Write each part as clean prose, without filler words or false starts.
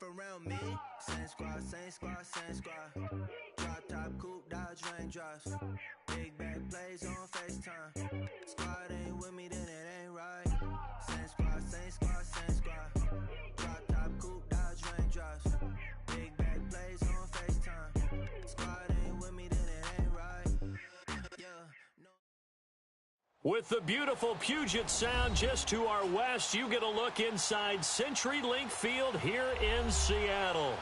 around me. Same squad, same squad, same squad. Drop top, coupe, dodge raindrops. Big back plays on FaceTime. Squad ain't with me, then it ain't right. Same squad, same squad, same squad. Drop top, coupe, dodge raindrops. Big back plays on FaceTime. Squad ain't with me, then it ain't right. Yeah, no. With the beautiful Puget Sound just to our west, you get a look inside CenturyLink Field here in Seattle.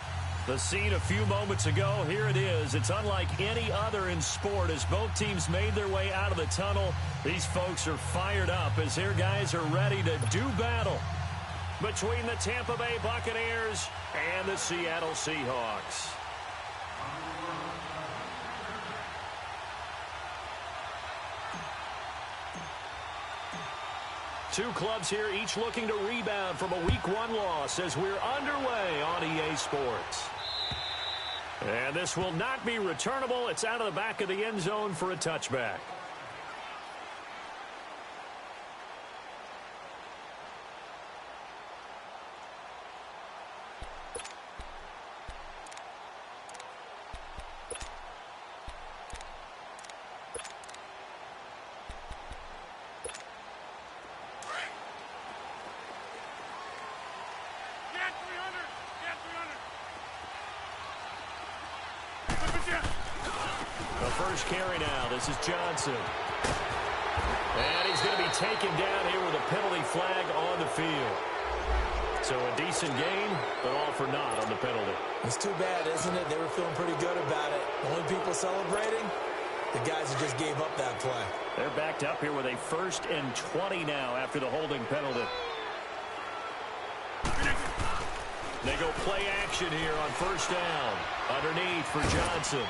The scene a few moments ago, here it is. It's unlike any other in sport as both teams made their way out of the tunnel. These folks are fired up as their guys are ready to do battle between the Tampa Bay Buccaneers and the Seattle Seahawks. Two clubs here, each looking to rebound from a Week 1 loss as we're underway on EA Sports. And this will not be returnable. It's out of the back of the end zone for a touchback. First carry now. This is Johnson. And he's going to be taken down here with a penalty flag on the field. So a decent gain, but all for naught on the penalty. It's too bad, isn't it? They were feeling pretty good about it. The only people celebrating, the guys who just gave up that play. They're backed up here with a 1st and 20 now after the holding penalty. They go play action here on 1st down. Underneath for Johnson.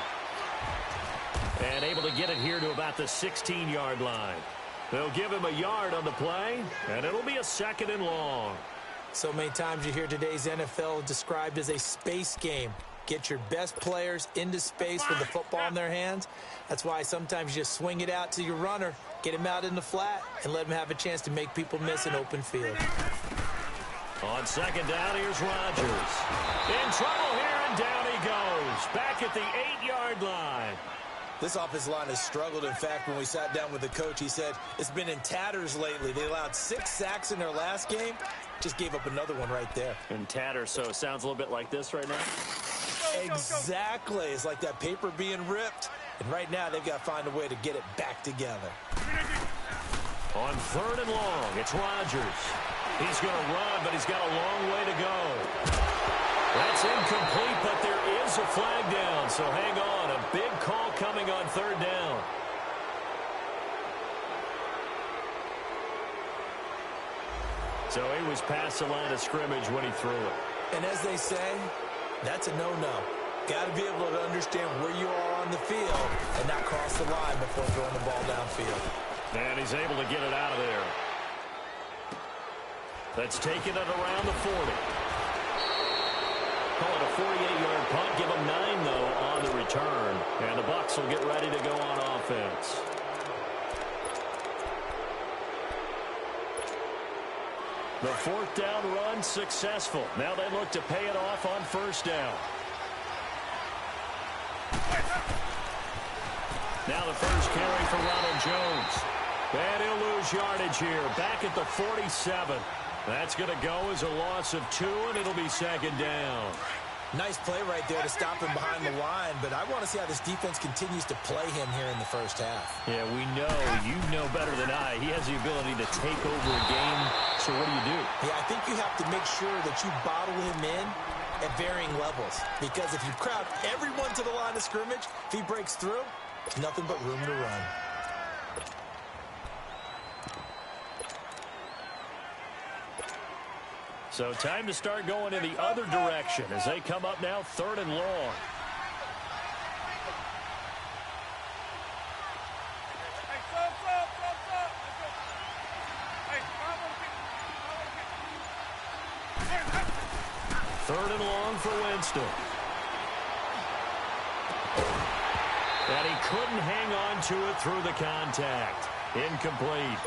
And able to get it here to about the 16-yard line. They'll give him a yard on the play, and it'll be a 2nd and long. So many times you hear today's NFL described as a space game. Get your best players into space with the football in their hands. That's why sometimes you just swing it out to your runner, get him out in the flat, and let him have a chance to make people miss an open field. On 2nd down, here's Rodgers. In trouble here, and down he goes. Back at the 8-yard line. This offensive line has struggled. In fact, when we sat down with the coach, he said it's been in tatters lately. They allowed 6 sacks in their last game. Just gave up another one right there. In tatters, so it sounds a little bit like this right now? Exactly. It's like that paper being ripped. And right now, they've got to find a way to get it back together. On 3rd and long, it's Rodgers. He's going to run, but he's got a long way to go. That's incomplete, but there is a flag down, so hang on. A big call coming on 3rd down. So he was past the line of scrimmage when he threw it. And as they say, that's a no-no. Got to be able to understand where you are on the field and not cross the line before throwing the ball downfield. And he's able to get it out of there. That's taking it around the 40. Call it a 48-yard punt. Give them 9, though, on the return. And the Bucs will get ready to go on offense. The 4th down run successful. Now they look to pay it off on 1st down. Now the first carry for Ronald Jones. And he'll lose yardage here. Back at the 47. That's going to go as a loss of 2, and it'll be 2nd down. Nice play right there to stop him behind the line, but I want to see how this defense continues to play him here in the 1st half. Yeah, we know. You know better than I. He has the ability to take over a game, so what do you do? Yeah, I think you have to make sure that you bottle him in at varying levels, because if you crowd everyone to the line of scrimmage, if he breaks through, there's nothing but room to run. So time to start going in the other direction as they come up now 3rd and long. Third and long for Winston. And he couldn't hang on to it through the contact. Incomplete.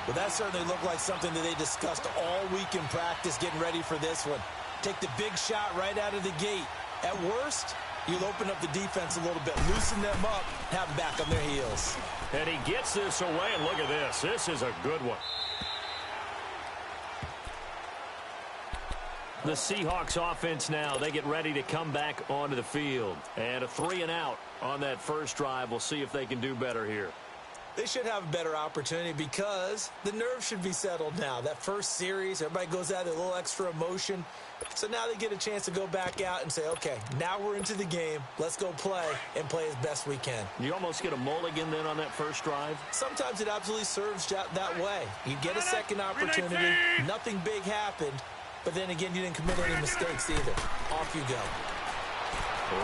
Well, that certainly looked like something that they discussed all week in practice getting ready for this one. Take the big shot right out of the gate. At worst, you'll open up the defense a little bit, loosen them up, have them back on their heels. And he gets this away, and look at this. This is a good one. The Seahawks offense now, they get ready to come back onto the field. And a 3-and-out on that first drive. We'll see if they can do better here. They should have a better opportunity because the nerves should be settled now. That first series, everybody goes out with a little extra emotion. So now they get a chance to go back out and say, okay, now we're into the game. Let's go play and play as best we can. You almost get a mulligan then on that first drive? Sometimes it absolutely serves that way. You get a second opportunity. Nothing big happened. But then again, you didn't commit any mistakes either. Off you go.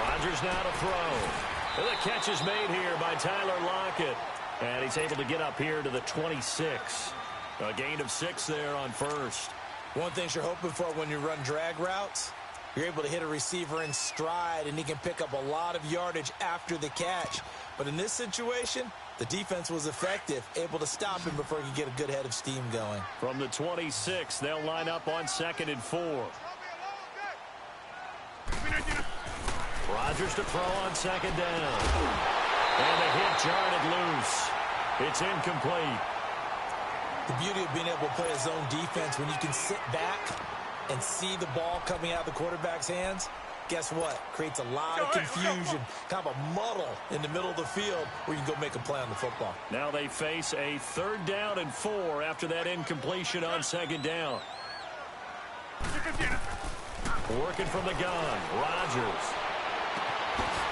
Rodgers now to throw. The catch is made here by Tyler Lockett. And he's able to get up here to the 26. A gain of 6 there on first. One thing you're hoping for when you run drag routes, you're able to hit a receiver in stride, and he can pick up a lot of yardage after the catch. But in this situation, the defense was effective, able to stop him before he could get a good head of steam going. From the 26, they'll line up on 2nd and 4. Rodgers to throw on 2nd down. And the hit jarred it loose. It's incomplete. The beauty of being able to play a zone defense when you can sit back and see the ball coming out of the quarterback's hands, guess what? Creates a lot of confusion, kind of a muddle in the middle of the field where you can go make a play on the football. Now they face a 3rd down and 4 after that incompletion on 2nd down. Working from the gun, Rodgers.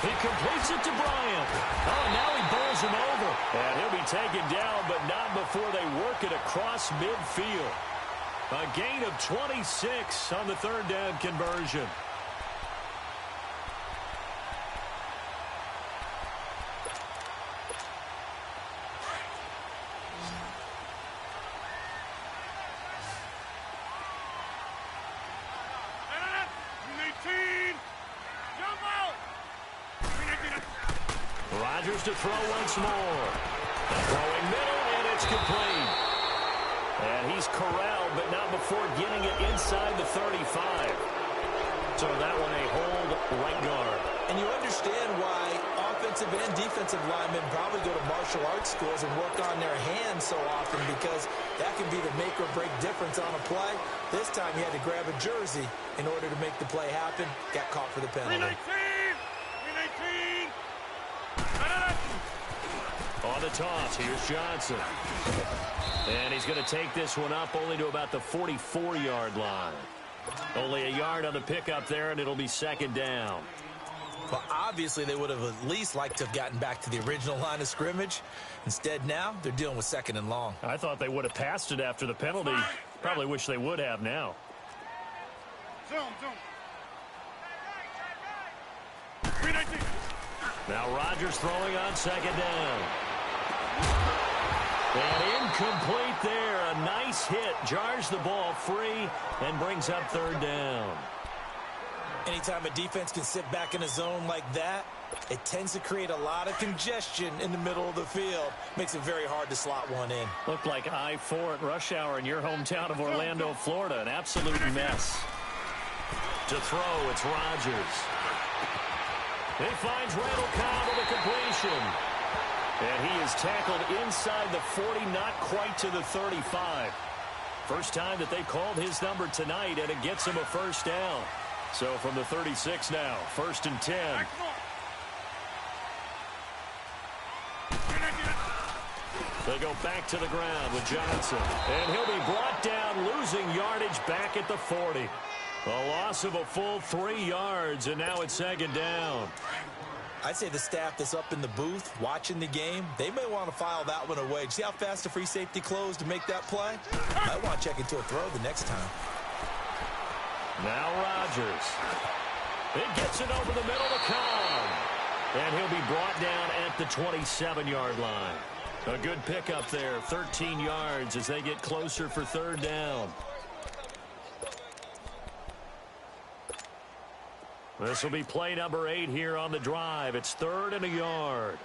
He completes it to Bryant. Oh, now he bowls him over. And he'll be taken down, but not before they work it across midfield. A gain of 26 on the 3rd down conversion. Rodgers to throw once more. Throwing middle, and it's complete. And he's corralled, but not before getting it inside the 35. So that one a hold right guard. And you understand why offensive and defensive linemen probably go to martial arts schools and work on their hands so often, because that can be the make or break difference on a play. This time he had to grab a jersey in order to make the play happen. Got caught for the penalty. On the toss, here's Johnson. And he's going to take this one up only to about the 44-yard line. Only a yard on the pickup there, and it'll be 2nd down. Well, obviously they would have at least liked to have gotten back to the original line of scrimmage. Instead now, they're dealing with 2nd and long. I thought they would have passed it after the penalty. Probably wish they would have now. Now Rodgers throwing on 2nd down. And incomplete there. A nice hit. Jars the ball free and brings up 3rd down. Anytime a defense can sit back in a zone like that, it tends to create a lot of congestion in the middle of the field. Makes it very hard to slot one in. Looked like I-4 at rush hour in your hometown of Orlando, Florida. An absolute mess. To throw, it's Rodgers. He finds Randall Cobb with a completion. And he is tackled inside the 40, not quite to the 35. First time that they called his number tonight, and it gets him a 1st down. So from the 36 now, 1st and 10. They go back to the ground with Johnson. And he'll be brought down, losing yardage back at the 40. A loss of a full 3 yards, and now it's 2nd down. I'd say the staff that's up in the booth watching the game, they may want to file that one away. See how fast the free safety closed to make that play? I want to check into a throw the next time. Now Rodgers. It gets it over the middle to Cobb. And he'll be brought down at the 27-yard line. A good pickup there, 13 yards as they get closer for 3rd down. This will be play number 8 here on the drive. It's 3rd and a yard.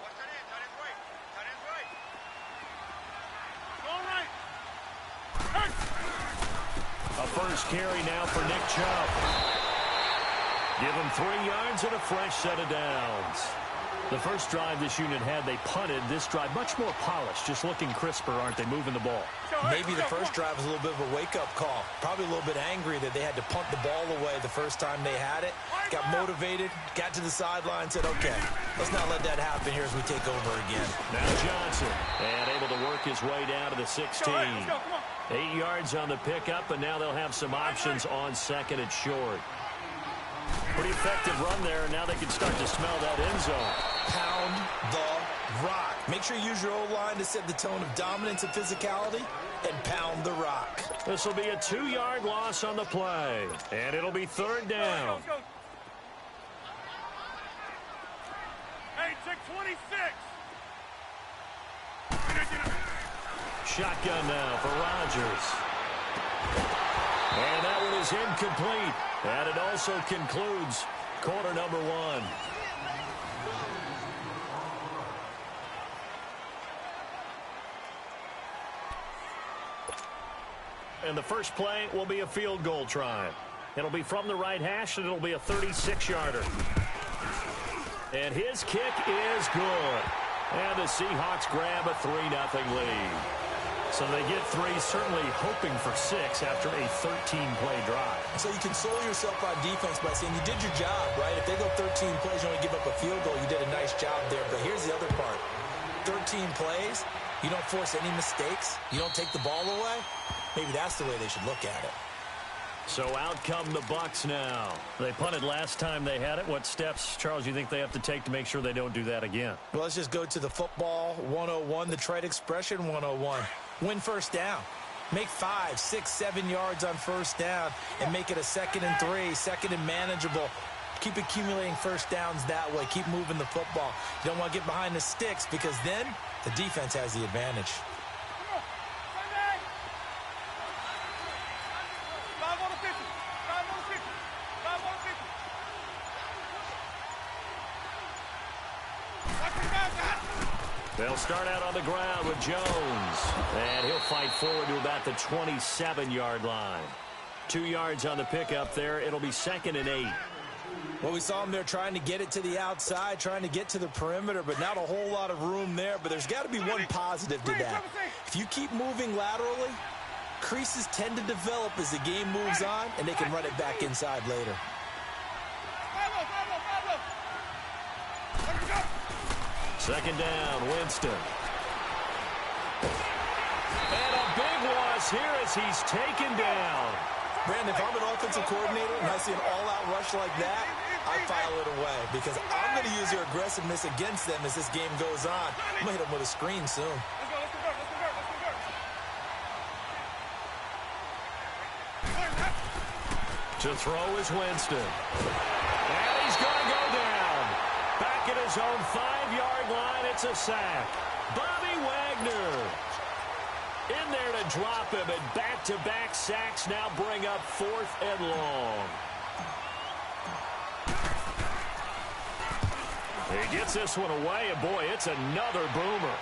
First carry now for Nick Chubb. Give him 3 yards and a fresh set of downs. The first drive this unit had, they punted. This drive, much more polished, just looking crisper, aren't they, moving the ball? Maybe the first drive was a little bit of a wake-up call. Probably a little bit angry that they had to punt the ball away the first time they had it. Got motivated, got to the sideline, said, okay, let's not let that happen here as we take over again. Now Johnson, and able to work his way down to the 16. 8 yards on the pickup, and now they'll have some options on second and short. Pretty effective run there. Now they can start to smell that end zone. Pound the rock. Make sure you use your O-line to set the tone of dominance and physicality, and pound the rock. This will be a 2-yard loss on the play, and it'll be third down. Hey, check 26. Shotgun now for Rodgers. And that one is incomplete. And it also concludes quarter number 1. And the first play will be a field goal try. It'll be from the right hash, and it'll be a 36-yarder. And his kick is good. And the Seahawks grab a 3-0 lead. So they get 3, certainly hoping for 6 after a 13-play drive. So you console yourself on defense by saying you did your job, right? If they go 13 plays, you only give up a field goal, you did a nice job there. But here's the other part. 13 plays, you don't force any mistakes, you don't take the ball away. Maybe that's the way they should look at it. So out come the Bucs now. They punted last time they had it. What steps, Charles, you think they have to take to make sure they don't do that again? Well, let's just go to the football 101, the trade expression 101. Win first down. Make 5, 6, 7 yards on first down and make it a 2nd and 3, 2nd and manageable. Keep accumulating first downs that way. Keep moving the football. You don't want to get behind the sticks because then the defense has the advantage. They'll start out on the ground with Jones. And he'll fight forward to about the 27-yard line. 2 yards on the pickup there. It'll be 2nd and 8. Well, we saw him there trying to get it to the outside, trying to get to the perimeter, but not a whole lot of room there. But there's got to be one positive to that. If you keep moving laterally, creases tend to develop as the game moves on, and they can run it back inside later. Second down, Winston. And a big loss here as he's taken down. Brandon, if I'm an offensive coordinator and I see an all-out rush like that, I file it away because I'm going to use your aggressiveness against them as this game goes on. I'm going to hit them with a screen soon. To throw is Winston. And he's going to go down. Back at his own 5-yard line, it's a sack. Bobby Wagner in there to drop him, and back-to-back sacks now bring up 4th and long. He gets this one away, and boy, it's another boomer.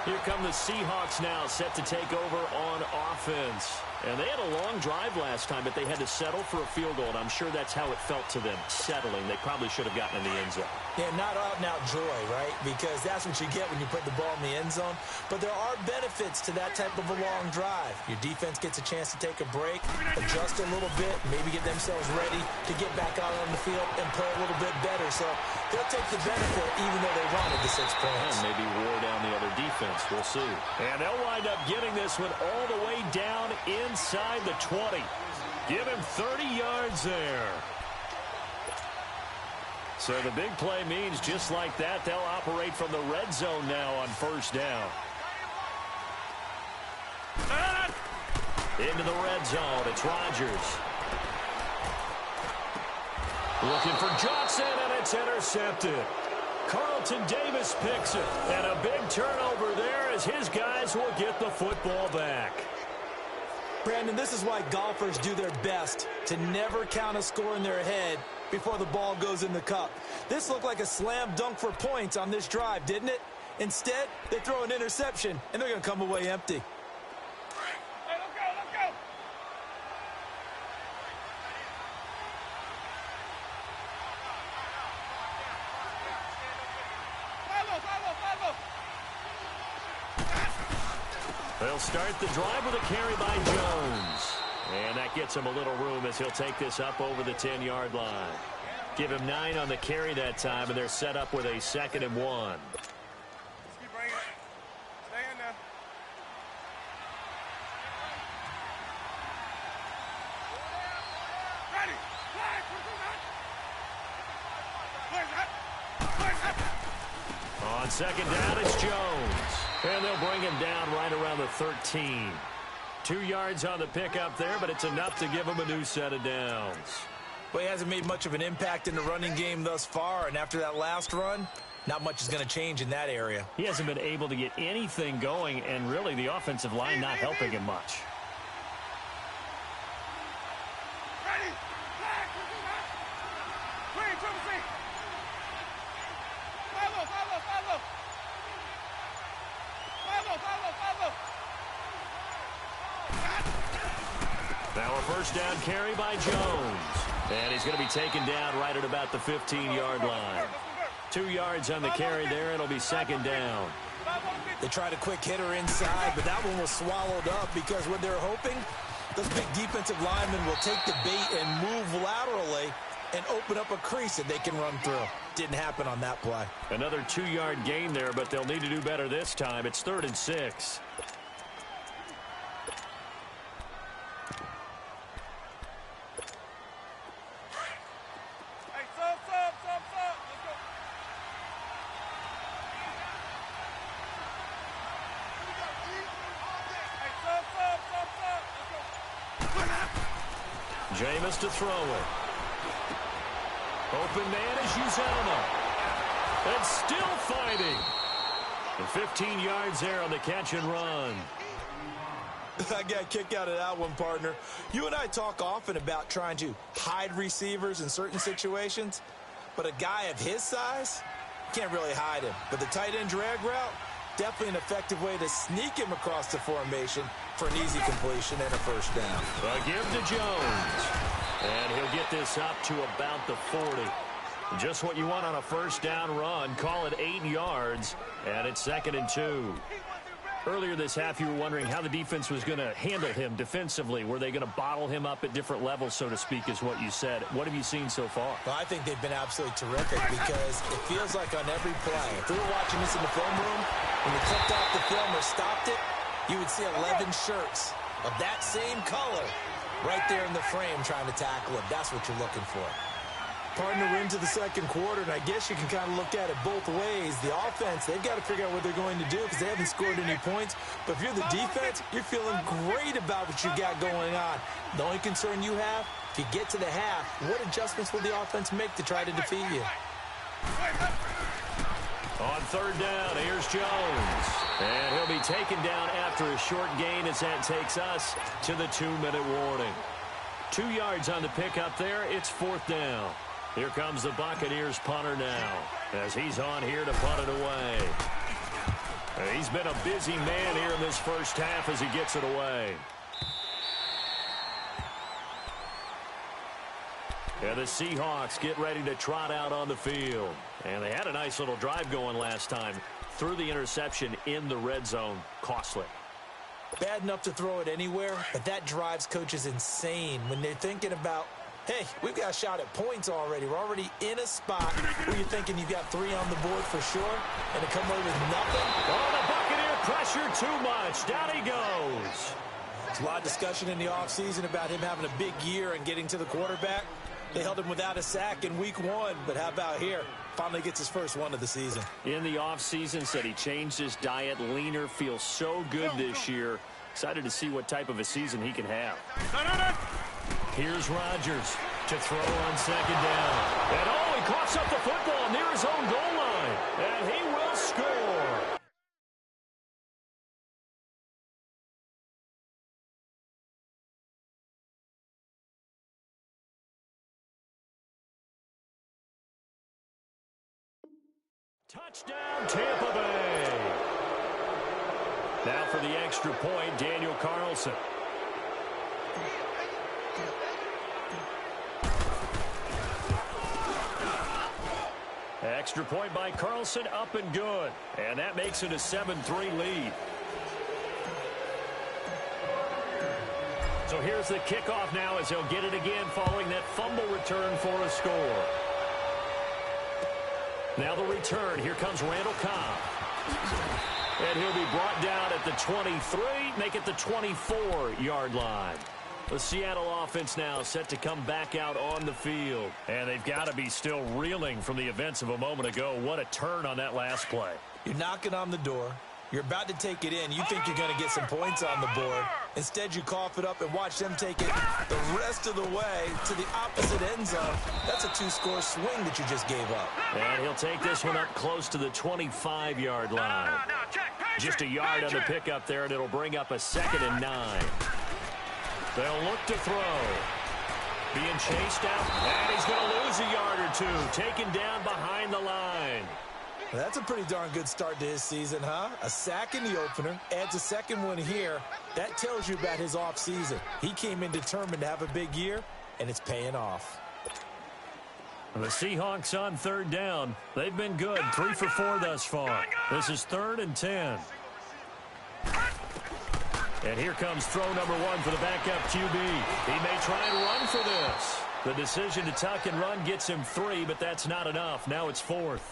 Here come the Seahawks now, set to take over on offense. And they had a long drive last time, but they had to settle for a field goal, and I'm sure that's how it felt to them, settling. They probably should have gotten in the end zone. Yeah, not out-and-out joy, right? Because that's what you get when you put the ball in the end zone. But there are benefits to that type of a long drive. Your defense gets a chance to take a break, adjust a little bit, maybe get themselves ready to get back out on the field and play a little bit better. So they'll take the benefit even though they wanted the 6 points. And maybe wore down the other defense. We'll see. And they'll wind up getting this one all the way down inside the 20. Give him 30 yards there. So the big play means just like that, they'll operate from the red zone now on first down. Into the red zone, it's Rodgers. Looking for Johnson, and it's intercepted. Carlton Davis picks it, and a big turnover there as his guys will get the football back. Brandon, this is why golfers do their best to never count a score in their head before the ball goes in the cup. This looked like a slam dunk for points on this drive, didn't it? Instead, they throw an interception, and they're going to come away empty. They'll start the drive with a carry by Jones. And that gets him a little room as he'll take this up over the 10-yard line. Give him 9 on the carry that time, and they're set up with a 2nd and 1. Let's keep bringing it. Stay in there. Ready. On 2nd down, it's Jones. And they'll bring him down right around the 13. 2 yards on the pickup there, but it's enough to give him a new set of downs. Well, he hasn't made much of an impact in the running game thus far, and after that last run, not much is going to change in that area. He hasn't been able to get anything going, and really the offensive line not helping him much. Ready. Now a first down carry by Jones. And he's going to be taken down right at about the 15-yard line. 2 yards on the carry there. It'll be 2nd down. They tried a quick hitter inside, but that one was swallowed up because what they're hoping, those big defensive linemen will take the bait and move laterally and open up a crease that they can run through. Didn't happen on that play. Another 2-yard gain there, but they'll need to do better this time. It's 3rd and 6. Jameis to throw it. Open man is Uzoma. And still fighting. And 15 yards there on the catch and run. I got a kick out of that one, partner. You and I talk often about trying to hide receivers in certain situations, but a guy of his size, can't really hide him. But the tight end drag route, definitely an effective way to sneak him across the formation for an easy completion and a first down. A give to Jones. And he'll get this up to about the 40. Just what you want on a first down run. Call it 8 yards, and it's 2nd and 2. Earlier this half, you were wondering how the defense was going to handle him defensively. Were they going to bottle him up at different levels, so to speak, is what you said. What have you seen so far? Well, I think they've been absolutely terrific because it feels like on every play, if we were watching this in the film room, when they clicked off the film or stopped it, you would see 11 shirts of that same color right there in the frame trying to tackle him. That's what you're looking for. Partner, we're into the second quarter, and I guess you can kind of look at it both ways. The offense, they've got to figure out what they're going to do because they haven't scored any points. But if you're the defense, you're feeling great about what you got going on. The only concern you have, if you get to the half, what adjustments will the offense make to try to defeat you? On 3rd down, here's Jones. And he'll be taken down after a short gain as that takes us to the 2-minute warning. 2 yards on the pickup there. It's 4th down. Here comes the Buccaneers punter now as he's on here to punt it away. He's been a busy man here in this first half as he gets it away. And the Seahawks get ready to trot out on the field. And they had a nice little drive going last time. Threw the interception in the red zone. Costly. Bad enough to throw it anywhere, but that drives coaches insane when they're thinking about, hey, we've got a shot at points already. We're already in a spot where you're thinking you've got 3 on the board for sure, and to come away with nothing. Oh, the Buccaneer pressure too much. Down he goes. There's a lot of discussion in the offseason about him having a big year and getting to the quarterback. They held him without a sack in week 1, but how about here? Finally gets his first one of the season. In the offseason, said he changed his diet, leaner, feels so good this year. Excited to see what type of a season he can have. Here's Rodgers to throw on 2nd down. And oh, he coughs up the football near his own goal line. And he will score. Touchdown, Tampa Bay. Now for the extra point, Daniel Carlson. Extra point by Carlson, up and good. And that makes it a 7-3 lead. So here's the kickoff now as he'll get it again following that fumble return for a score. Now the return. Here comes Randall Cobb. And he'll be brought down at the 23, make it the 24-yard line. The Seattle offense now set to come back out on the field. And they've got to be still reeling from the events of a moment ago. What a turn on that last play. You're knocking on the door. You're about to take it in. You think you're going to get some points on the board. Instead, you cough it up and watch them take it the rest of the way to the opposite end zone. That's a two-score swing that you just gave up. And he'll take this one up close to the 25-yard line. Just a yard on the pickup there, and it'll bring up a 2nd and 9. They'll look to throw. Being chased out, and he's going to lose a yard or two. Taken down behind the line. That's a pretty darn good start to his season, huh? A sack in the opener, adds a second one here. That tells you about his offseason. He came in determined to have a big year, and it's paying off. The Seahawks on 3rd down. They've been good, 3 for 4 thus far. This is 3rd and 10. And here comes throw number 1 for the backup QB. He may try and run for this. The decision to tuck and run gets him 3, but that's not enough. Now it's 4th.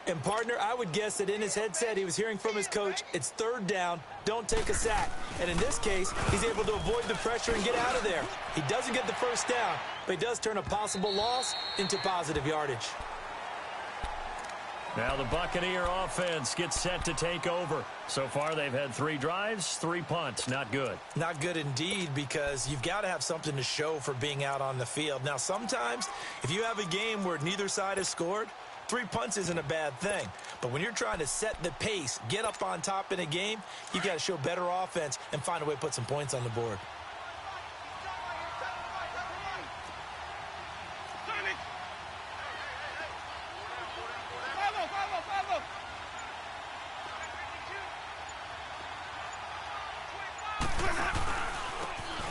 And, partner, I would guess that in his headset he was hearing from his coach, it's 3rd down, don't take a sack. And in this case, he's able to avoid the pressure and get out of there. He doesn't get the first down, but he does turn a possible loss into positive yardage. Now the Buccaneer offense gets set to take over. So far they've had 3 drives, 3 punts. Not good. Not good indeed, because you've got to have something to show for being out on the field. Now sometimes if you have a game where neither side has scored, 3 punts isn't a bad thing. But when you're trying to set the pace, get up on top in a game, you've got to show better offense and find a way to put some points on the board.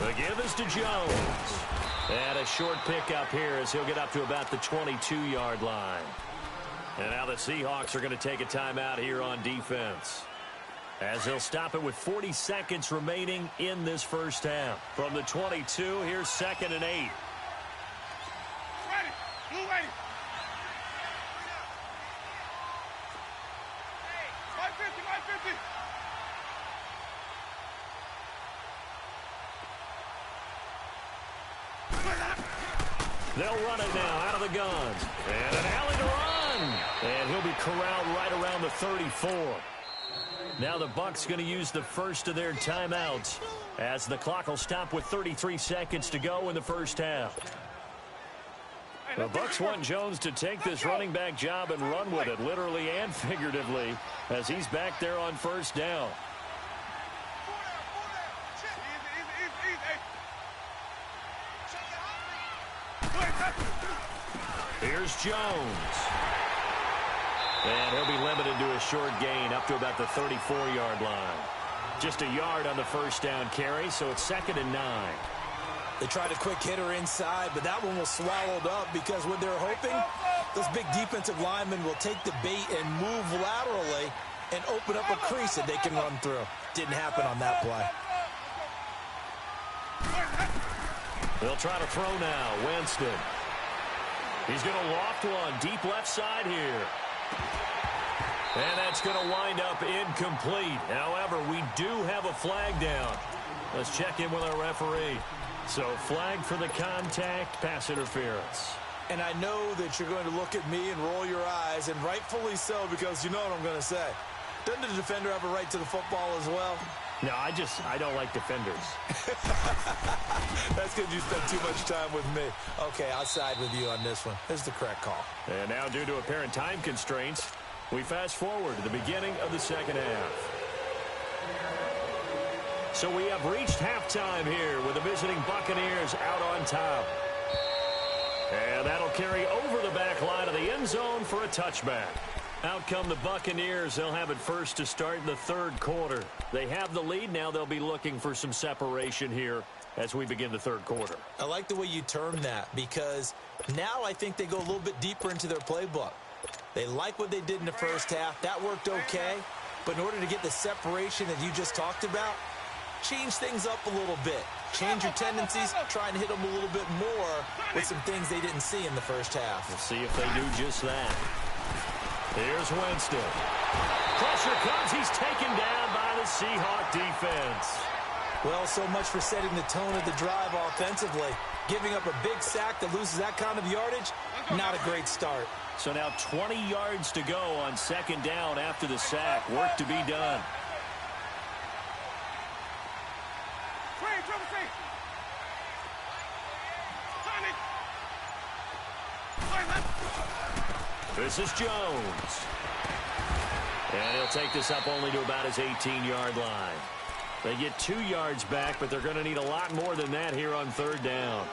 The give is to Jones. And a short pickup here as he'll get up to about the 22-yard line. And now the Seahawks are going to take a timeout here on defense, as they'll stop it with 40 seconds remaining in this first half. From the 22, here's 2nd and 8. Ready. Blue ready. 550, 550. They'll run it now out of the guns. And an alley to run. And he'll be corralled right around the 34. Now the Bucs going to use the first of their timeouts, as the clock will stop with 33 seconds to go in the first half. The Bucs want Jones to take this running back job and run with it, literally and figuratively, as he's back there on first down. Here's Jones. And he'll be limited to a short gain up to about the 34-yard line. Just a yard on the first down carry, so it's 2nd and 9. They tried a quick hitter inside, but that one was swallowed up because what they're hoping, those big defensive linemen will take the bait and move laterally and open up a crease that they can run through. Didn't happen on that play. They'll try to throw now. Winston. He's going to loft one deep left side here. And that's going to wind up incomplete. However, we do have a flag down. Let's check in with our referee. So flag for the contact, pass interference. And I know that you're going to look at me and roll your eyes, and rightfully so, because you know what I'm going to say. Doesn't the defender have a right to the football as well? No, I don't like defenders. That's because you spent too much time with me. Okay, I'll side with you on this one. This is the correct call. And now, due to apparent time constraints, we fast forward to the beginning of the second half. So we have reached halftime here with the visiting Buccaneers out on top. And that'll carry over the back line of the end zone for a touchback. Out come the Buccaneers. They'll have it first to start in the third quarter. They have the lead. Now they'll be looking for some separation here as we begin the third quarter. I like the way you term that, because now I think they go a little bit deeper into their playbook. They like what they did in the first half. That worked okay. But in order to get the separation that you just talked about, change things up a little bit. Change your tendencies, try and hit them a little bit more with some things they didn't see in the first half. We'll see if they do just that. Here's Winston. Pressure comes. He's taken down by the Seahawk defense. Well, so much for setting the tone of the drive offensively. Giving up a big sack that loses that kind of yardage, not a great start. So now 20 yards to go on second down after the sack. Work to be done. This is Jones. And he'll take this up only to about his 18-yard line. They get 2 yards back, but they're going to need a lot more than that here on third down.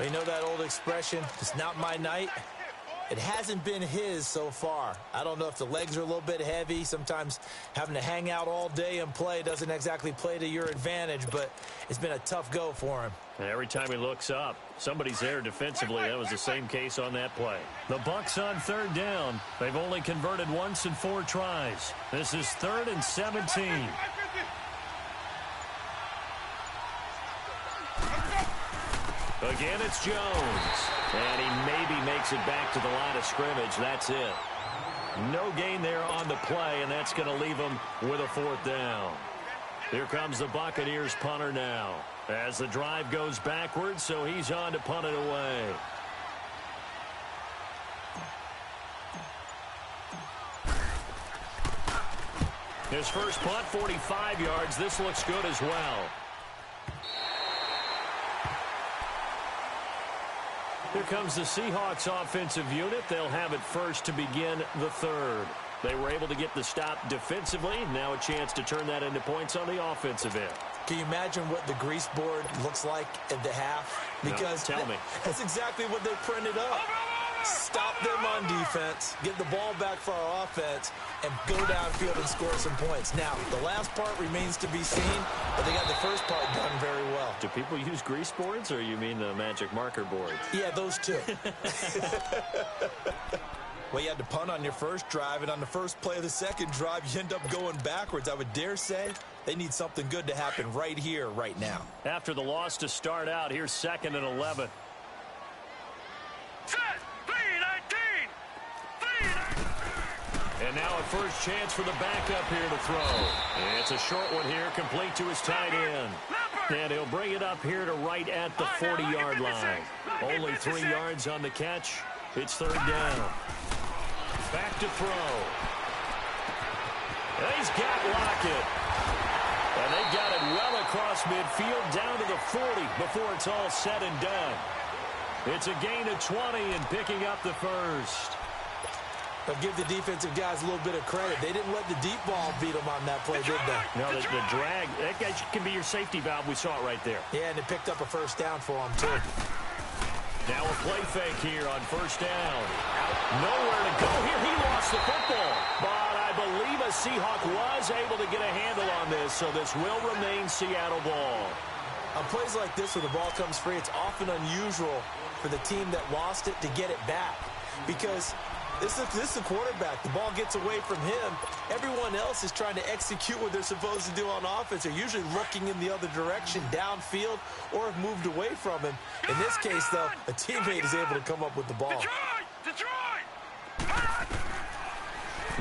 You know that old expression, it's not my night? It hasn't been his so far. I don't know if the legs are a little bit heavy. Sometimes having to hang out all day and play doesn't exactly play to your advantage, but it's been a tough go for him. And every time he looks up, somebody's there defensively. That was the same case on that play. The Bucs on third down. They've only converted once in 4 tries. This is 3rd and 17. Again, it's Jones. And he maybe makes it back to the line of scrimmage. That's it. No gain there on the play, and that's going to leave him with a 4th down. Here comes the Buccaneers punter now. As the drive goes backwards, so he's on to punt it away. His first punt, 45 yards. This looks good as well. Here comes the Seahawks offensive unit. They'll have it first to begin the 3rd. They were able to get the stop defensively. Now a chance to turn that into points on the offensive end. Can you imagine what the grease board looks like at the half? Because no, tell me. That's exactly what they printed up. Stop them on defense, get the ball back for our offense, and go downfield and score some points. Now, the last part remains to be seen, but they got the first part done very well. Do people use grease boards, or you mean the magic marker boards? Yeah, those two. Well, you had to punt on your first drive, and on the first play of the second drive, you end up going backwards. I would dare say they need something good to happen right here, right now. After the loss to start out, here's 2nd and 11. And now a first chance for the backup here to throw. It's a short one here, complete to his tight end. And he'll bring it up here to right at the 40-yard line. Only 3 yards on the catch. It's 3rd down. Back to throw. And he's got Lockett. And they got it well across midfield down to the 40 before it's all said and done. It's a gain of 20 and picking up the first. But give the defensive guys a little bit of credit. They didn't let the deep ball beat them on that play, did they? No, the drag, that guy can be your safety valve. We saw it right there. Yeah, and it picked up a first down for them, too. Now a play fake here on first down. Nowhere to go here. He lost the football. But I believe a Seahawk was able to get a handle on this, so this will remain Seattle ball. On plays like this where the ball comes free, it's often unusual for the team that lost it to get it back. Because this is the quarterback. The ball gets away from him. Everyone else is trying to execute what they're supposed to do on offense. They're usually looking in the other direction, downfield, or have moved away from him. In this case, though, a teammate is able to come up with the ball.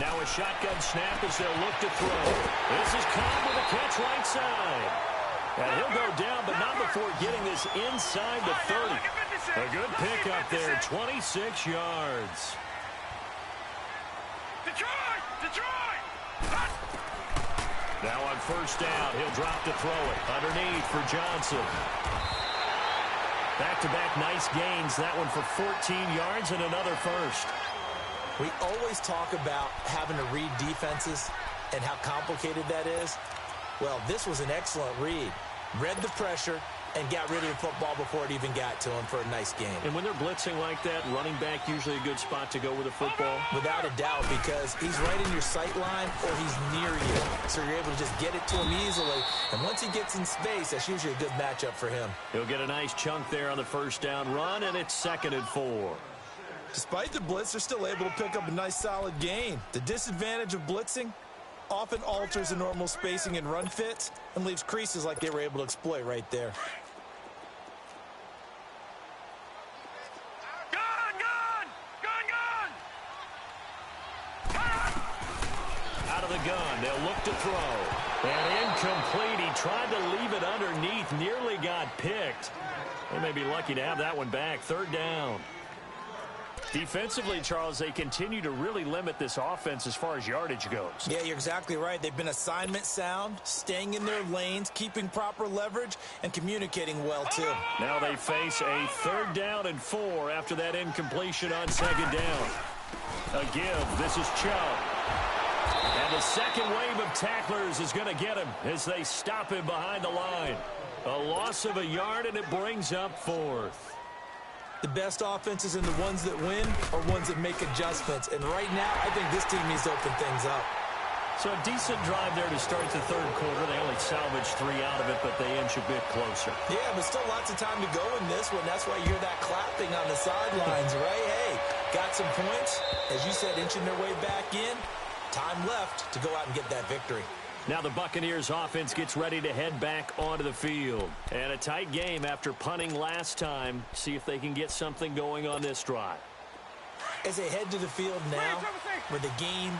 Now a shotgun snap as they'll look to throw. This is Cobb with a catch right side. And he'll go down, but not before getting this inside the 30. A good pickup there, 26 yards. Now on first down, he'll drop to throw it. Underneath for Johnson. Back-to-back nice gains. That one for 14 yards and another first. We always talk about having to read defenses and how complicated that is. Well, this was an excellent read. Read the pressure and got rid of the football before it even got to him for a nice game. And when they're blitzing like that, running back usually a good spot to go with a football? Without a doubt, because he's right in your sight line or he's near you. So you're able to just get it to him easily. And once he gets in space, that's usually a good matchup for him. He'll get a nice chunk there on the first down run, and it's 2nd and 4. Despite the blitz, they're still able to pick up a nice solid gain. The disadvantage of blitzing, often alters the normal spacing and run fits and leaves creases like they were able to exploit right there. Out of the gun, they'll look to throw. And incomplete. He tried to leave it underneath, nearly got picked. They may be lucky to have that one back. Third down. Defensively, Charles, they continue to really limit this offense as far as yardage goes. Yeah, you're exactly right. They've been assignment sound, staying in their lanes, keeping proper leverage, and communicating well, too. Now they face a 3rd down and 4 after that incompletion on 2nd down. A give. This is Chubb. And the second wave of tacklers is going to get him as they stop him behind the line. A loss of a yard, and it brings up 4th. The best offenses and the ones that win are ones that make adjustments. And right now, I think this team needs to open things up. So a decent drive there to start the 3rd quarter. They only salvaged 3 out of it, but they inch a bit closer. Yeah, but still lots of time to go in this one. That's why you hear that clapping on the sidelines, right? Hey, got some points. As you said, inching their way back in. Time left to go out and get that victory. Now the Buccaneers offense gets ready to head back onto the field. And a tight game after punting last time. See if they can get something going on this drive. As they head to the field now, with the game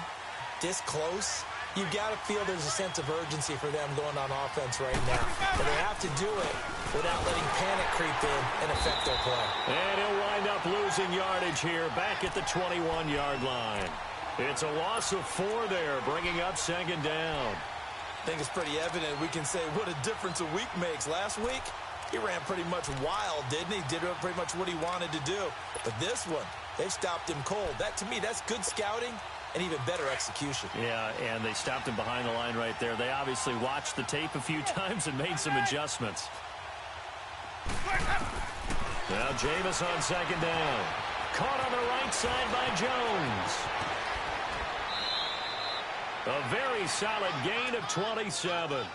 this close, you've got to feel there's a sense of urgency for them going on offense right now. But they have to do it without letting panic creep in and affect their play. And he'll wind up losing yardage here back at the 21-yard line. It's a loss of 4 there, bringing up 2nd down. I think it's pretty evident. We can say what a difference a week makes. Last week, he ran pretty much wild, didn't he? Did pretty much what he wanted to do. But this one, they've stopped him cold. That, to me, that's good scouting and even better execution. Yeah, and they stopped him behind the line right there. They obviously watched the tape a few times and made some adjustments. Now Jameis on 2nd down. Caught on the right side by Jones. A very solid gain of 27.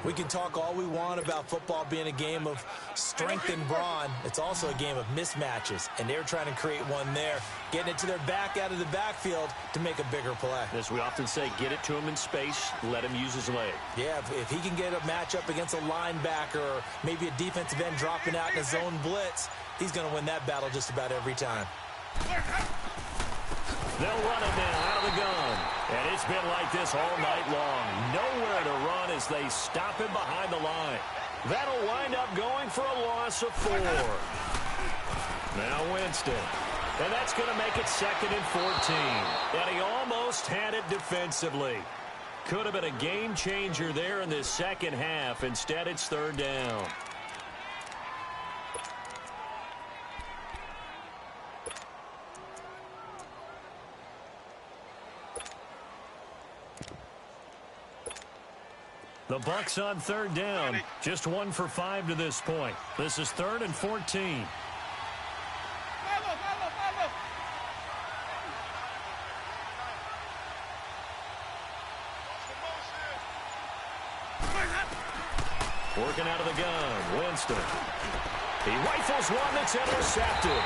We can talk all we want about football being a game of strength and brawn. It's also a game of mismatches, and they're trying to create one there, getting it to their back out of the backfield to make a bigger play. As we often say, get it to him in space, let him use his leg. Yeah, if he can get a matchup against a linebacker or maybe a defensive end dropping out in a zone blitz, he's going to win that battle just about every time. They'll run it now out of the gun. And it's been like this all night long. Nowhere to run as they stop him behind the line. That'll wind up going for a loss of 4. Now Winston. And that's going to make it 2nd and 14. And he almost had it defensively. Could have been a game changer there in this second half. Instead, it's 3rd down. The Bucs on 3rd down. Just 1 for 5 to this point. This is 3rd and 14. Working out of the gun, Winston. He rifles one that's intercepted.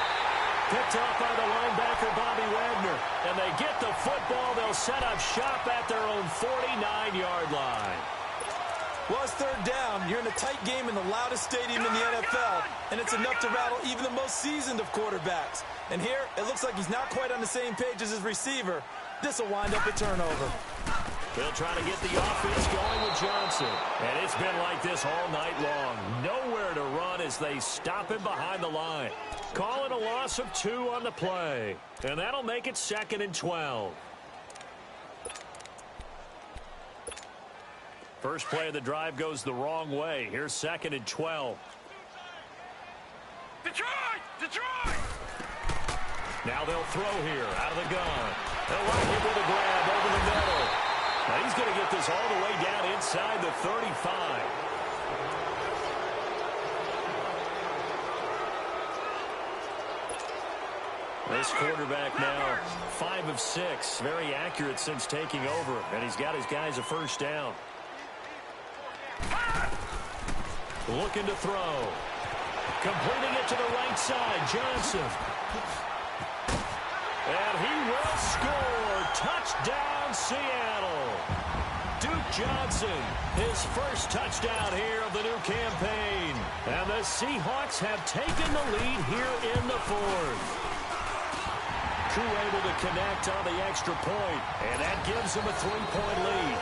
Picked off by the linebacker, Bobby Wagner. And they get the football. They'll set up shop at their own 49-yard line. Well, it's 3rd down. You're in a tight game in the loudest stadium in the NFL, and it's enough to rattle even the most seasoned of quarterbacks. And here, it looks like he's not quite on the same page as his receiver. This will wind up a turnover. They'll try to get the offense going with Johnson. And it's been like this all night long. Nowhere to run as they stop him behind the line. Call it a loss of 2 on the play. And that'll make it 2nd and 12. First play of the drive goes the wrong way. Here's 2nd and 12. Detroit! Now they'll throw here out of the gun. They'll lock him with a grab over the middle. Now he's going to get this all the way down inside the 35. This quarterback now 5 of 6. Very accurate since taking over. And he's got his guys a 1st down. Looking to throw. Completing it to the right side, Johnson. And he will score. Touchdown, Seattle. Duke Johnson, his first touchdown here of the new campaign. And the Seahawks have taken the lead here in the fourth. Gywu able to connect on the extra point, and that gives them a 3-point lead.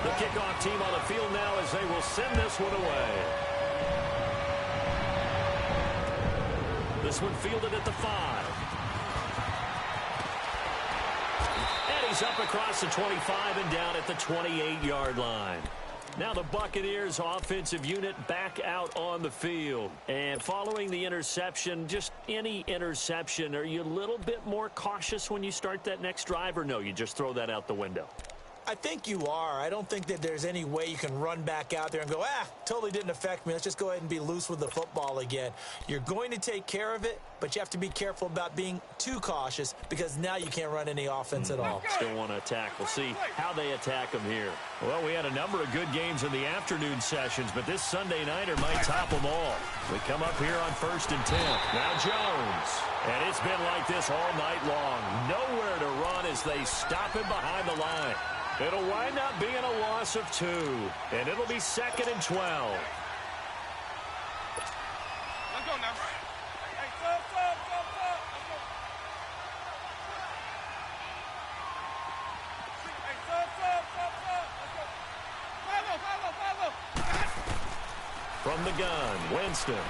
The kickoff team on the field now as they will send this one away. This one fielded at the 5. And he's up across the 25 and down at the 28-yard line. Now the Buccaneers offensive unit back out on the field. And following the interception, just any interception, are you a little bit more cautious when you start that next drive, or no, you just throw that out the window? I think you are. I don't think that there's any way you can run back out there and go, totally didn't affect me. Let's just go ahead and be loose with the football again. You're going to take care of it, but you have to be careful about being too cautious because now you can't run any offense at all. Still want to attack. We'll see how they attack them here. Well, we had a number of good games in the afternoon sessions, but this Sunday nighter might top them all. We come up here on 1st and 10. Now Jones. And it's been like this all night long. Nowhere to run as they stop him behind the line. It'll wind up being a loss of 2, and it'll be 2nd and 12. Let's go now. Hey, stop. Let's go. Hey, stop. Let's go. Follow. From the gun, Winston.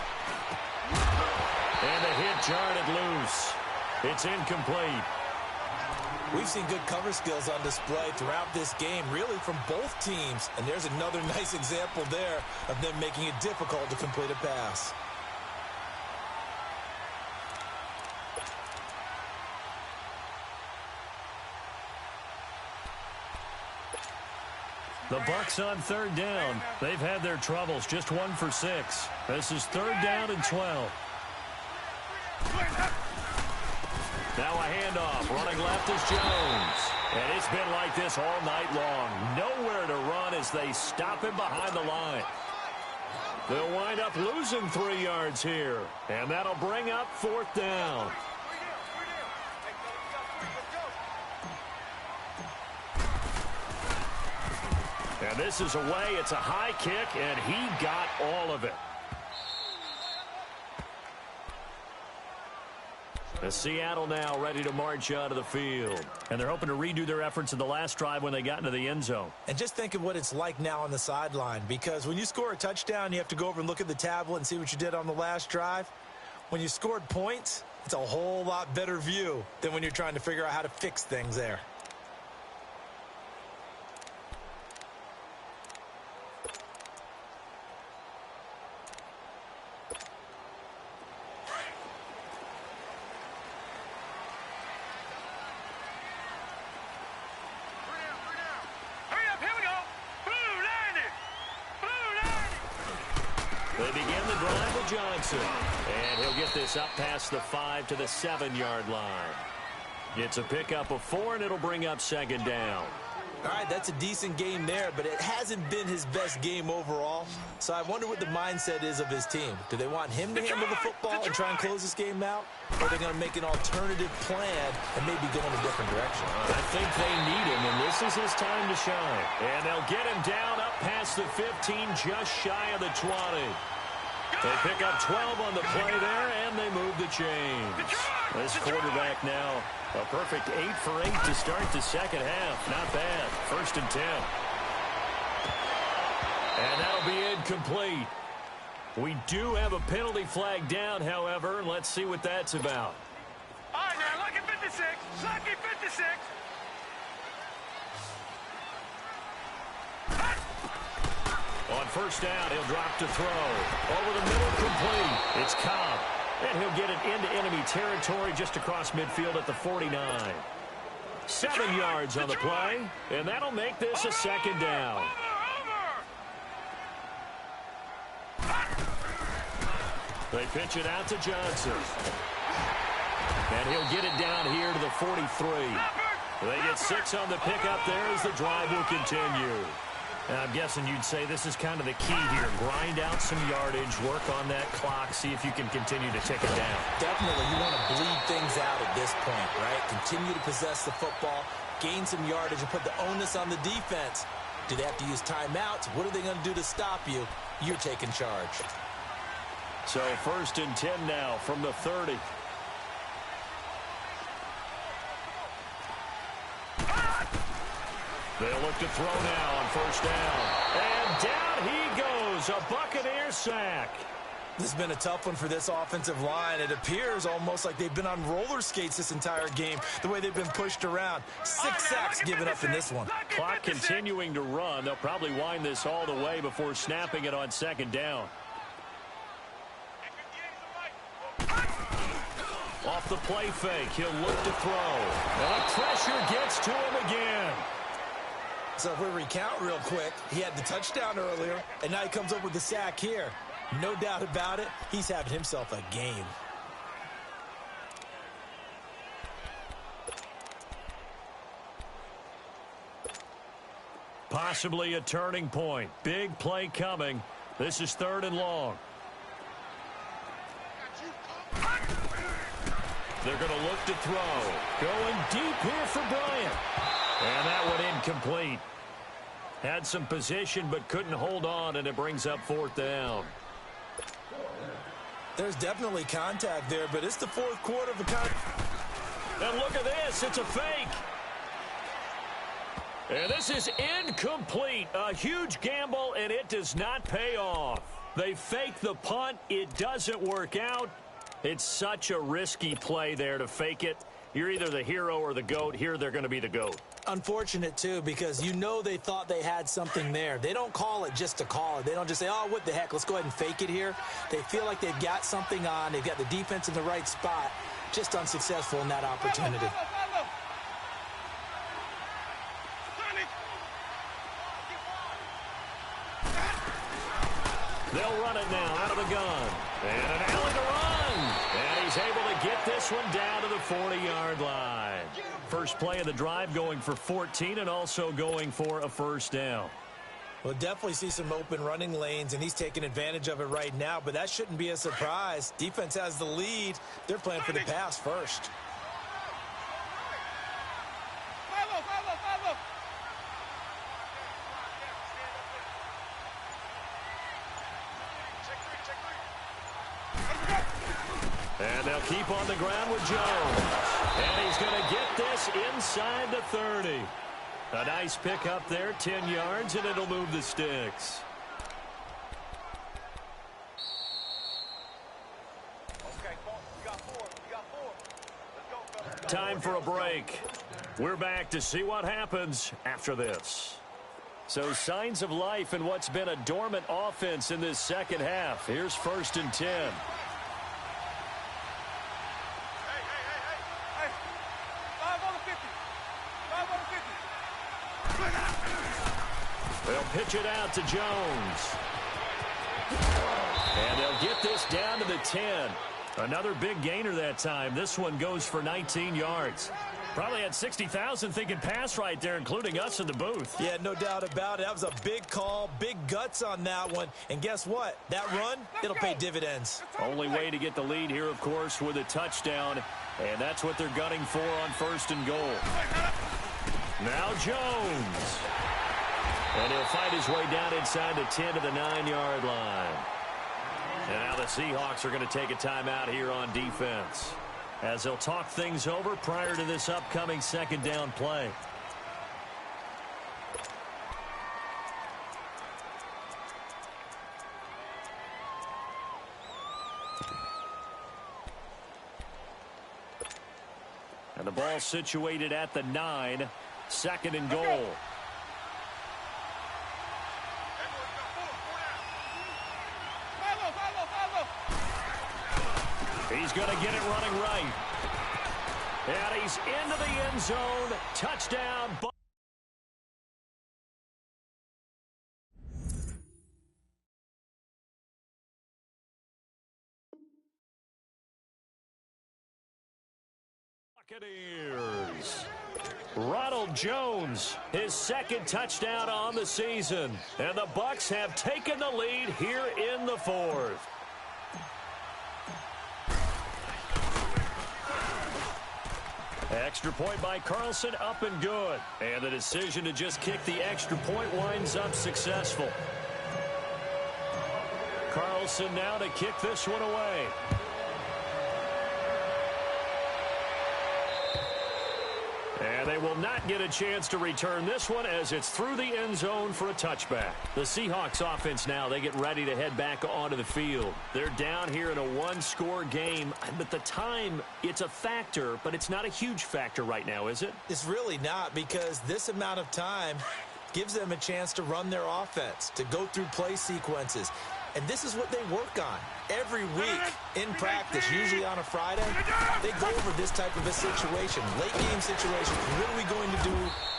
And the hit jarred it loose. It's incomplete. We've seen good cover skills on display throughout this game, really from both teams. And there's another nice example there of them making it difficult to complete a pass. The Bucs on 3rd down. They've had their troubles, just 1 for 6. This is 3rd down and 12. Now a handoff. Running left is Jones. And it's been like this all night long. Nowhere to run as they stop him behind the line. They'll wind up losing 3 yards here. And that'll bring up 4th down. And this is away. It's a high kick, and he got all of it. The Seattle now ready to march out of the field. And they're hoping to redo their efforts in the last drive when they got into the end zone. And just think of what it's like now on the sideline, because when you score a touchdown, you have to go over and look at the tablet and see what you did on the last drive. When you scored points, it's a whole lot better view than when you're trying to figure out how to fix things there. They begin the drive with Johnson. And he'll get this up past the 5 to the 7-yard line. It's a pickup of 4, and it'll bring up 2nd down. All right, that's a decent game there, but it hasn't been his best game overall. So I wonder what the mindset is of his team. Do they want him to handle the football and try and close this game out? Or are they going to make an alternative plan and maybe go in a different direction? I think they need him, and this is his time to shine. And they'll get him down up past the 15, just shy of the 20. They pick up 12 on the play there, and they move the chains. This quarterback now, a perfect 8 for 8 to start the second half. Not bad. 1st and 10. And that'll be incomplete. We do have a penalty flag down, however, and let's see what that's about. All right, now, lucky 56. Lucky 56. On 1st down, he'll drop to throw. Over the middle, complete. It's Cobb. And he'll get it into enemy territory just across midfield at the 49. 7 yards on the play, and that'll make this a 2nd down. They pitch it out to Johnson. And he'll get it down here to the 43. They get 6 on the pickup there as the drive will continue. I'm guessing you'd say this is kind of the key here. Grind out some yardage, work on that clock, see if you can continue to tick it down. Definitely, you want to bleed things out at this point, right? Continue to possess the football, gain some yardage, and put the onus on the defense. Do they have to use timeouts? What are they going to do to stop you? You're taking charge. So 1st and 10 now from the 30. They'll look to throw now on 1st down. And down he goes, a Buccaneer sack. This has been a tough one for this offensive line. It appears almost like they've been on roller skates this entire game, the way they've been pushed around. 6 sacks given up in this one. Clock continuing to run. They'll probably wind this all the way before snapping it on 2nd down. Off the play fake, he'll look to throw. And the pressure gets to him again. So if we recount real quick, he had the touchdown earlier, and now he comes up with the sack here. No doubt about it, he's having himself a game. Possibly a turning point. Big play coming. This is 3rd and long. They're going to look to throw. Going deep here for Bryant. And that one incomplete. Had some position but couldn't hold on, and it brings up 4th down. There's definitely contact there, but it's the 4th quarter of a kind. And look at this. It's a fake. And this is incomplete. A huge gamble, and it does not pay off. They fake the punt. It doesn't work out. It's such a risky play there to fake it. You're either the hero or the GOAT. Here they're going to be the GOAT. Unfortunate, too, because you know they thought they had something there. They don't call it just to call it. They don't just say, oh, what the heck, let's go ahead and fake it here. They feel like they've got something on. They've got the defense in the right spot. Just unsuccessful in that opportunity. They'll run it now out of the gun. And an alley to run. And he's able to get this one down to the 40-yard line. First play of the drive going for 14 and also going for a 1st down. We'll definitely see some open running lanes, and he's taking advantage of it right now, but that shouldn't be a surprise. Defense has the lead. They're playing for the pass first. And they'll keep on the ground with Jones. And he's going to get this inside the 30. A nice pickup there, 10 yards, and it'll move the sticks. Time for a break. We're back to see what happens after this. So signs of life in what's been a dormant offense in this second half. Here's 1st and 10. They'll pitch it out to Jones. And they'll get this down to the 10. Another big gainer that time. This one goes for 19 yards. Probably had 60,000 thinking pass right there, including us in the booth. Yeah, no doubt about it. That was a big call, big guts on that one. And guess what? That run, it'll pay dividends. Only way to get the lead here, of course, with a touchdown. And that's what they're gunning for on 1st and goal. Now Jones. And he'll fight his way down inside the 10 to the 9-yard line. And now the Seahawks are going to take a timeout here on defense, as they'll talk things over prior to this upcoming 2nd down play. And the ball situated at the 9, 2nd and goal. He's going to get it running right. And he's into the end zone. Touchdown. Buccaneers. Ronald Jones, his second touchdown on the season. And the Bucs have taken the lead here in the fourth. Extra point by Carlson, up and good. And the decision to just kick the extra point winds up successful. Carlson now to kick this one away. And they will not get a chance to return this one as it's through the end zone for a touchback. The Seahawks offense now, they get ready to head back onto the field. They're down here in a one-score game. But the time, it's a factor, but it's not a huge factor right now, is it? It's really not, because this amount of time gives them a chance to run their offense, to go through play sequences. And this is what they work on every week in practice, usually on a Friday. They go over this type of a situation, late game situation. What are we going to do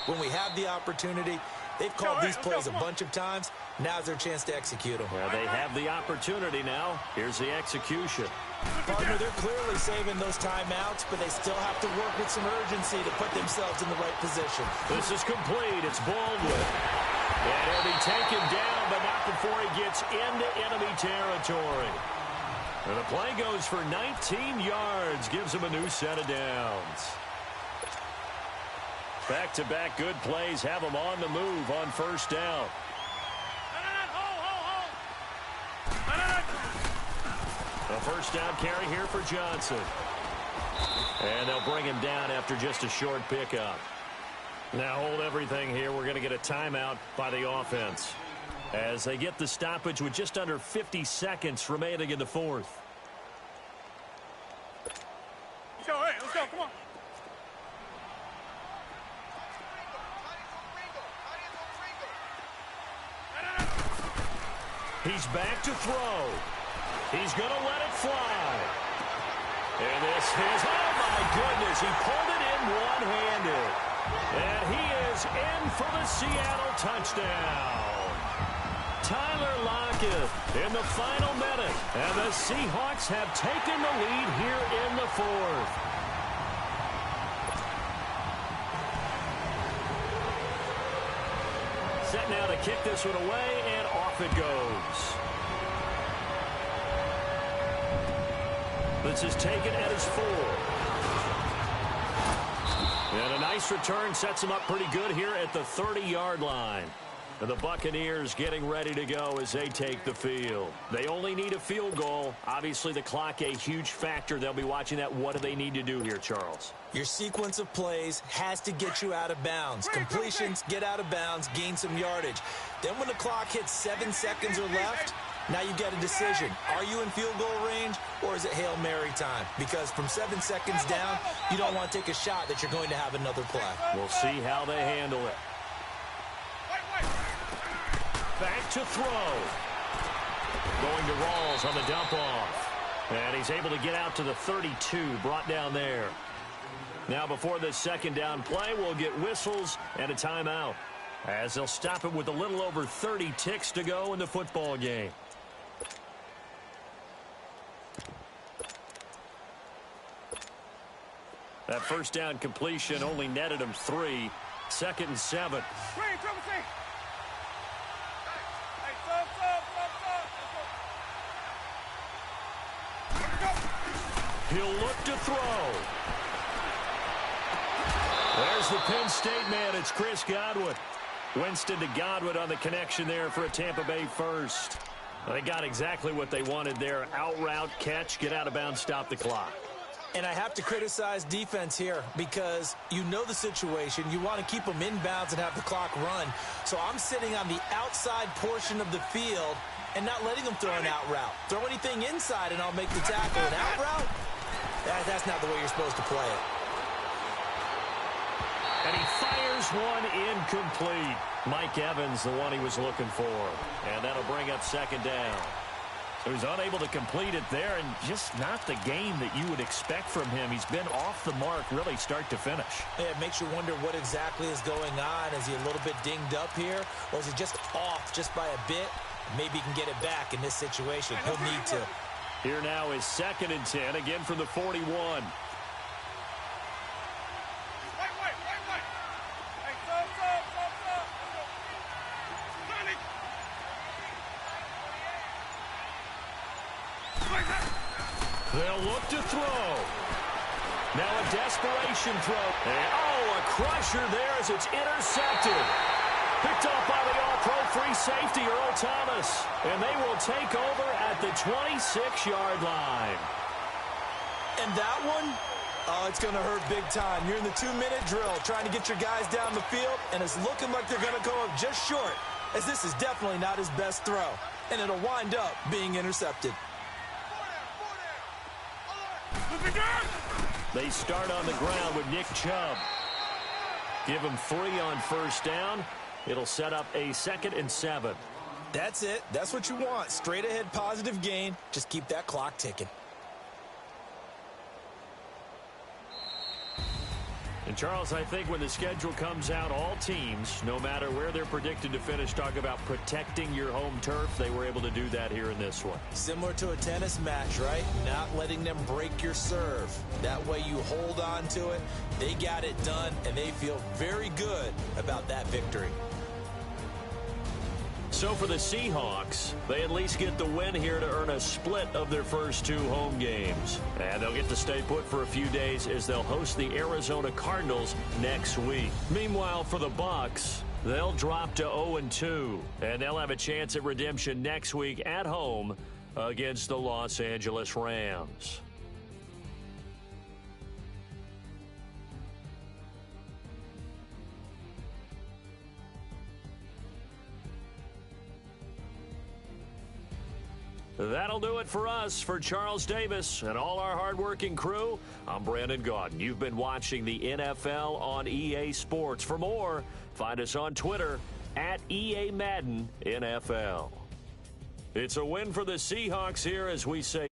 when we have the opportunity? They've called these plays a bunch of times. Now's their chance to execute them. Well, they have the opportunity now. Here's the execution. Partner, they're clearly saving those timeouts, but they still have to work with some urgency to put themselves in the right position. This is complete. It's Baldwin. And he'll be taken down, but not before he gets into enemy territory. And the play goes for 19 yards, gives him a new set of downs. Back-to-back good plays have him on the move on first down. A first down carry here for Johnson. And they'll bring him down after just a short pickup. Now hold everything here. We're going to get a timeout by the offense as they get the stoppage with just under 50 seconds remaining in the fourth. Let's go, hey, let's go, come on. He's back to throw. He's going to let it fly. And this is, oh my goodness, he pulled it in one-handed. And he is in for the Seattle touchdown. Tyler Lockett in the final minute. And the Seahawks have taken the lead here in the fourth. Set now to kick this one away, and off it goes. This is taken at his 4. And a nice return sets him up pretty good here at the 30-yard line. And the Buccaneers getting ready to go as they take the field. They only need a field goal. Obviously, the clock a huge factor. They'll be watching that. What do they need to do here, Charles? Your sequence of plays has to get you out of bounds. Completions, get out of bounds, gain some yardage. Then when the clock hits 7 seconds or left, now you get a decision. Are you in field goal range, or is it Hail Mary time? Because from 7 seconds down, you don't want to take a shot that you're going to have another play. We'll see how they handle it. Back to throw. Going to Rawls on the dump off. And he's able to get out to the 32, brought down there. Now before this second down play, we'll get whistles and a timeout, as they'll stop it with a little over 30 ticks to go in the football game. That first down completion only netted him 3. 2nd and 7. He'll look to throw. There's the Penn State man. It's Chris Godwin. Winston to Godwin on the connection there for a Tampa Bay first. They got exactly what they wanted there. Out route, catch, get out of bounds, stop the clock. And I have to criticize defense here because you know the situation. You want to keep them inbounds and have the clock run. So I'm sitting on the outside portion of the field and not letting them throw an out route. Throw anything inside and I'll make the tackle. An out route? That's not the way you're supposed to play it. And he fires one incomplete. Mike Evans, the one he was looking for. And that'll bring up second down. So he's unable to complete it there, and just not the game that you would expect from him. He's been off the mark really start to finish. Yeah, it makes you wonder what exactly is going on. Is he a little bit dinged up here, or is he just off just by a bit? Maybe he can get it back in this situation. He'll need to. Here now is 2nd and 10, again from the 41. They'll look to throw. Now a desperation throw. And, a crusher there as it's intercepted. Picked off by the all-pro free safety, Earl Thomas. And they will take over at the 26-yard line. And that one, it's going to hurt big time. You're in the 2-minute drill trying to get your guys down the field, and it's looking like they're going to go up just short, as this is definitely not his best throw. And it'll wind up being intercepted. They start on the ground with Nick Chubb. Give him 3 on first down. It'll set up a 2nd and 7. That's it. That's what you want. Straight ahead positive gain. Just keep that clock ticking. And, Charles, I think when the schedule comes out, all teams, no matter where they're predicted to finish, talk about protecting your home turf. They were able to do that here in this one. Similar to a tennis match, right? Not letting them break your serve. That way you hold on to it. They got it done, and they feel very good about that victory. So for the Seahawks, they at least get the win here to earn a split of their first 2 home games. And they'll get to stay put for a few days as they'll host the Arizona Cardinals next week. Meanwhile, for the Bucs, they'll drop to 0-2, and they'll have a chance at redemption next week at home against the Los Angeles Rams. That'll do it for us. For Charles Davis and all our hardworking crew, I'm Brandon Gaudin. You've been watching the NFL on EA Sports. For more, find us on Twitter at EA Madden NFL. It's a win for the Seahawks here as we say